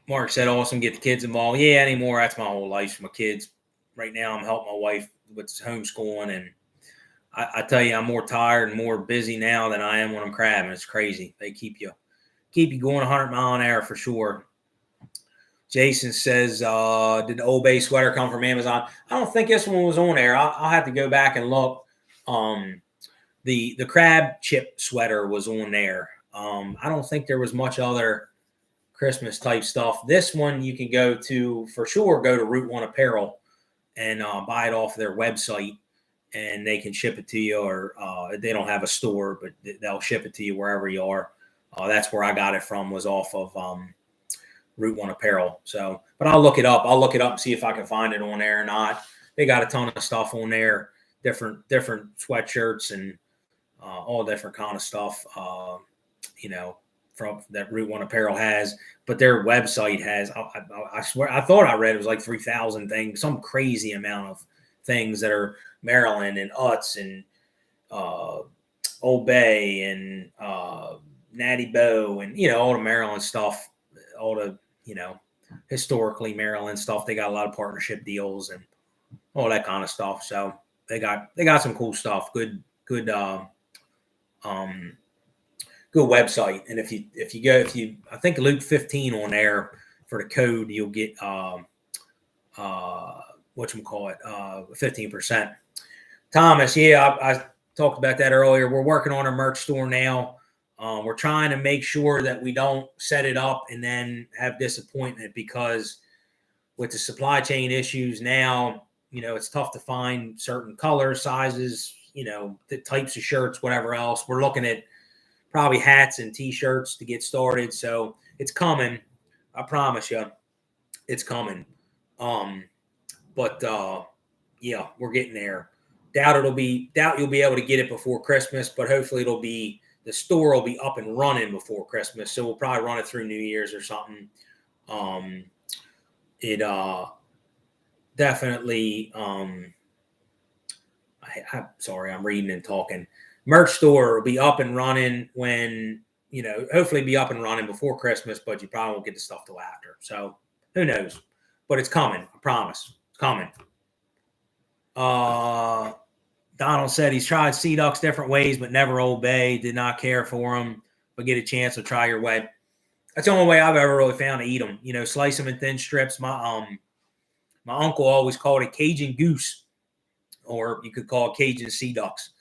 Mark said, awesome, get the kids involved. Yeah, anymore. That's my whole life. My kids. Right now, I'm helping my wife with homeschooling. And I tell you, I'm more tired and more busy now than I am when I'm crabbing. It's crazy. They keep you going 100 mile an hour for sure. Jason says, did the Old Bay sweater come from Amazon? I don't think this one was on there. I'll have to go back and look. The crab chip sweater was on there. I don't think there was much other Christmas type stuff. This one you can go to Route 1 Apparel and buy it off their website, and they can ship it to you, or they don't have a store, but they'll ship it to you wherever you are. That's where I got it from, was off of Route 1 Apparel. So, but I'll look it up. And see if I can find it on there or not. They got a ton of stuff on there, different sweatshirts and all different kind of stuff, from that Route 1 Apparel has. But their website has, I swear, I thought I read it was like 3,000 things, some crazy amount of things that are Maryland and Utz and Old Bay and Natty Bow and, all the Maryland stuff, all the, historically Maryland stuff. They got a lot of partnership deals and all that kind of stuff. So they got some cool stuff. Good website. And if you I think Luke 15 on there for the code, you'll get 15%. Thomas, yeah, I talked about that earlier. We're working on a merch store now. We're trying to make sure that we don't set it up and then have disappointment, because with the supply chain issues now, it's tough to find certain colors, sizes, the types of shirts, whatever else. We're looking at probably hats and T-shirts to get started. So it's coming. I promise you, it's coming. But yeah, we're getting there. Doubt you'll be able to get it before Christmas, but hopefully the store will be up and running before Christmas. So we'll probably run it through New Year's or something. It definitely. I'm sorry, I'm reading and talking. Merch store will be up and running when, hopefully be up and running before Christmas, but you probably won't get the stuff till after. So who knows? But it's coming. I promise. It's coming. Donald said he's tried sea ducks different ways, but never Old Bay. Did not care for them, but get a chance to try your way. That's the only way I've ever really found to eat them. Slice them in thin strips. My uncle always called it Cajun goose, or you could call it Cajun sea ducks.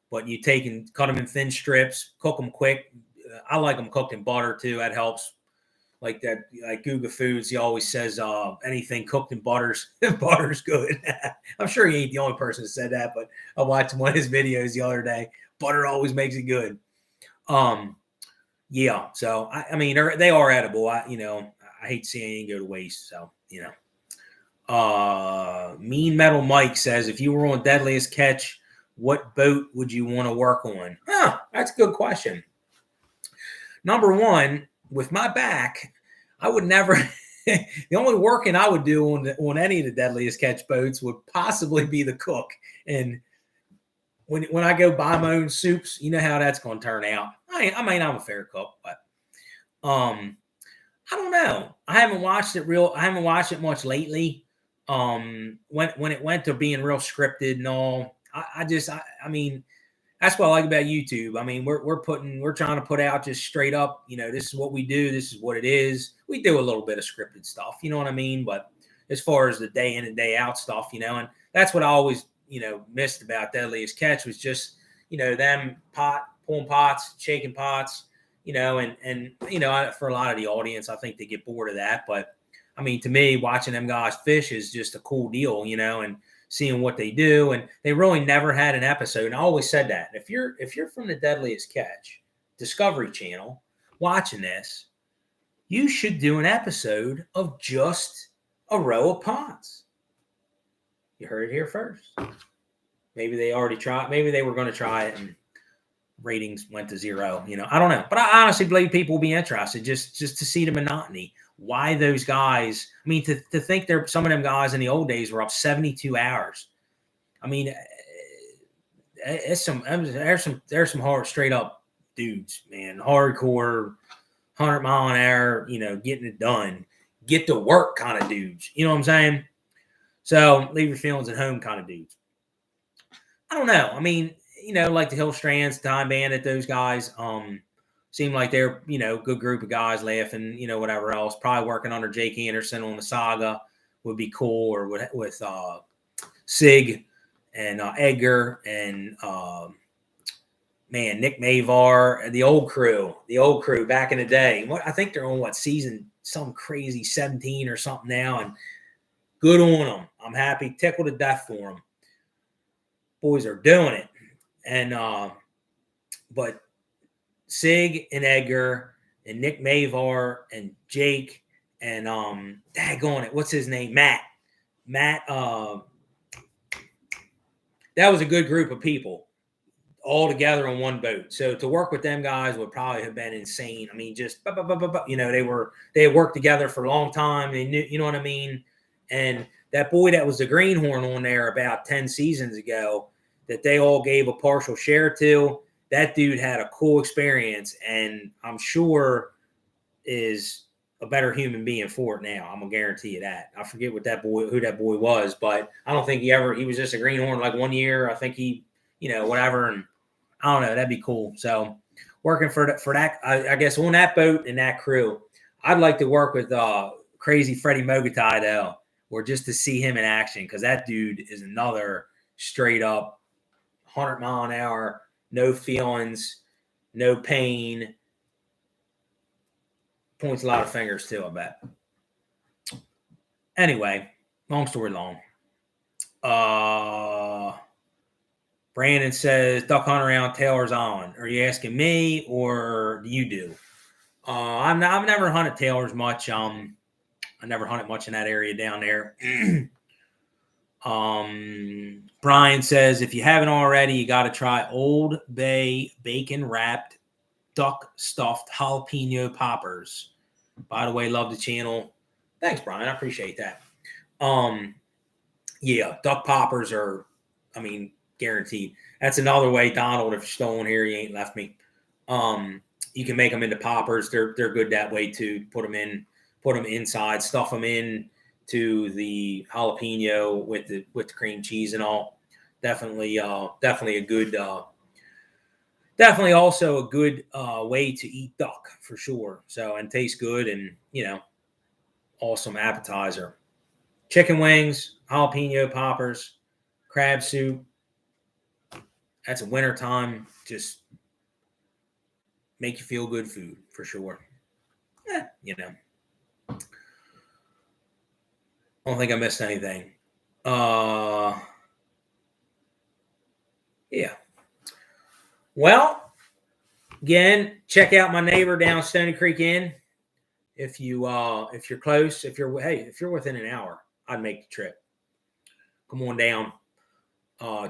But you take and cut them in thin strips, cook them quick. I like them cooked in butter too. That helps. like that, like Guga Foods, he always says anything cooked in butter's good. I'm sure he ain't the only person that said that, but I watched one of his videos the other day. Butter always makes it good. Yeah. So I mean, they are edible. I hate to see anything go to waste. So Mean Metal Mike says, if you were on Deadliest Catch, what boat would you want to work on? That's a good question. Number one, with my back, I would never. The only working I would do on any of the Deadliest Catch boats would possibly be the cook. And when I go buy my own soups, you know how that's going to turn out. I mean, I'm a fair cook, but I don't know. I haven't watched it much lately. When it went to being real scripted and all, I mean, that's what I like about YouTube. I mean, we're trying to put out just straight up, this is what we do, this is what it is. We do a little bit of scripted stuff, you know what I mean? But as far as the day in and day out stuff, and that's what I always, missed about Deadliest Catch was just, them pulling pots, shaking pots, and for a lot of the audience, I think they get bored of that. But I mean, to me, watching them guys fish is just a cool deal, and seeing what they do. And they really never had an episode. And I always said that if you're from the Deadliest Catch Discovery Channel watching this, you should do an episode of just a row of pots. You heard it here first. Maybe they already tried. Maybe they were going to try it and ratings went to 0. I don't know. But I honestly believe people will be interested just to see the monotony. Why those guys, I mean, to think some of them guys in the old days were up 72 hours. I mean, there's some hard, straight up dudes, man, hardcore, 100 mile an hour, getting it done, get to work kind of dudes. You know what I'm saying? So leave your feelings at home kind of dudes. I don't know. I mean, like the Hill Strands, Time Bandit, those guys, seem like they're, good group of guys laughing, whatever else. Probably working under Jake Anderson on the Saga would be cool, or with Sig and Edgar and Nick Mavar, the old crew back in the day. I think they're on season some crazy 17 or something now, and good on them. I'm happy, tickled to death for them. Boys are doing it, and but Sig and Edgar and Nick Mavar and Jake and daggone it, what's his name? Matt. That was a good group of people all together on one boat. So to work with them guys would probably have been insane. I mean, just they had worked together for a long time. They knew, you know what I mean? And that boy that was the greenhorn on there about 10 seasons ago that they all gave a partial share to, that dude had a cool experience, and I'm sure is a better human being for it now. I'm gonna guarantee you that. I forget who that boy was, but I don't think he was just a greenhorn like 1 year. I think he, whatever, and I don't know. That'd be cool. So working for that, I guess on that boat and that crew, I'd like to work with Crazy Freddie Mogatai though, or just to see him in action, because that dude is another straight up 100 mile an hour. No feelings, no pain. Points a lot of fingers too, I bet. Anyway, long story long. Brandon says, duck hunt around Taylor's on. Are you asking me or do you do? I've never hunted Taylor's much. I never hunted much in that area down there. Brian says, if you haven't already, you got to try Old Bay bacon wrapped duck stuffed jalapeno poppers. By the way, love the channel. Thanks, Brian. I appreciate that. Yeah, duck poppers are, guaranteed. That's another way, Donald, if you're still on here, you ain't left me. You can make them into poppers. They're good that way too. Put them inside, stuff them in to the jalapeno with the cream cheese and all. Definitely a good, definitely also a good way to eat duck for sure. So, and tastes good and, awesome appetizer. Chicken wings, jalapeno poppers, crab soup. That's a wintertime, just make you feel good food for sure. I don't think I missed anything. Yeah. Well, again, check out my neighbor down Stony Creek Inn. If you're close, if you're within an hour, I'd make the trip. Come on down.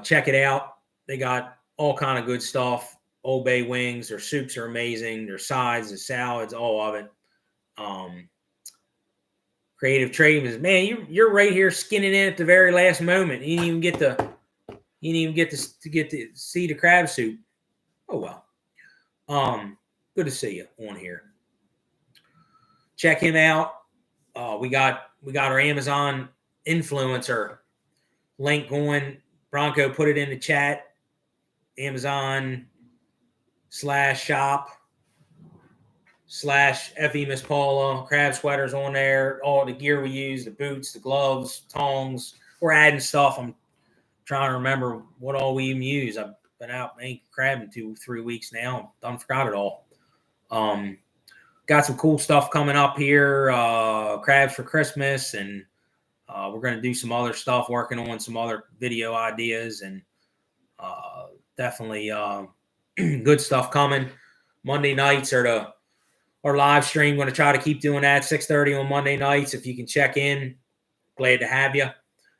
Check it out. They got all kind of good stuff. Old Bay wings. Their soups are amazing. Their sides, the salads, all of it. Creative Trading, man, you're right here skinning in at the very last moment. You didn't even get to see the crab soup. Oh well. Good to see you on here. Check him out. We got our Amazon influencer link going. Bronco put it in the chat. Amazon/shop/FE Miss Paula. Crab sweaters on there. All the gear we use, the boots, the gloves, tongs. We're adding stuff. I'm trying to remember what all we even use. I've been out ain't crabbing 2-3 weeks now. Done forgot it all. Got some cool stuff coming up here. Crabs for Christmas, and we're going to do some other stuff, working on some other video ideas, and definitely good stuff coming. Monday nights are our live stream. Going to try to keep doing that 6:30 on Monday nights. If you can check in, glad to have you.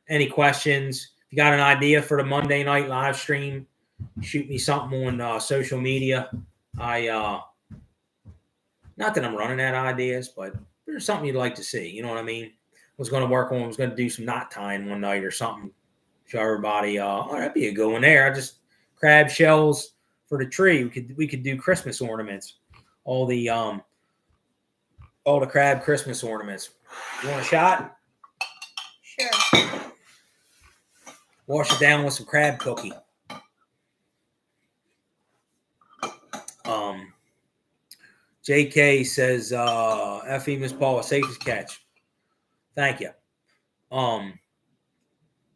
Any questions? If you got an idea for the Monday night live stream, shoot me something on social media. Not that I'm running out of ideas, but there's something you'd like to see. You know what I mean? Was going to work on. Was going to do some knot tying one night or something. Show everybody. That'd be a good one there. I just crab shells for the tree. We could do Christmas ornaments. All the crab Christmas ornaments. You want a shot? Sure. Wash it down with some crab cookie. JK says, FE Miss Paula, safest catch. Thank you.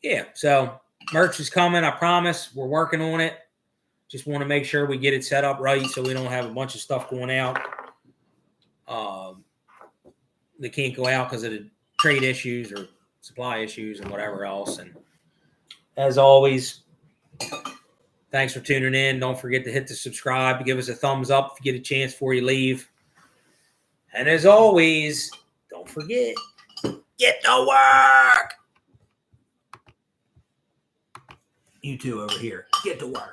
Yeah, so merch is coming, I promise. We're working on it. Just want to make sure we get it set up right so we don't have a bunch of stuff going out. They can't go out because of the trade issues or supply issues and whatever else. And as always, thanks for tuning in. Don't forget to hit the subscribe. Give us a thumbs up if you get a chance before you leave. And as always, don't forget, get to work. You two over here, get to work.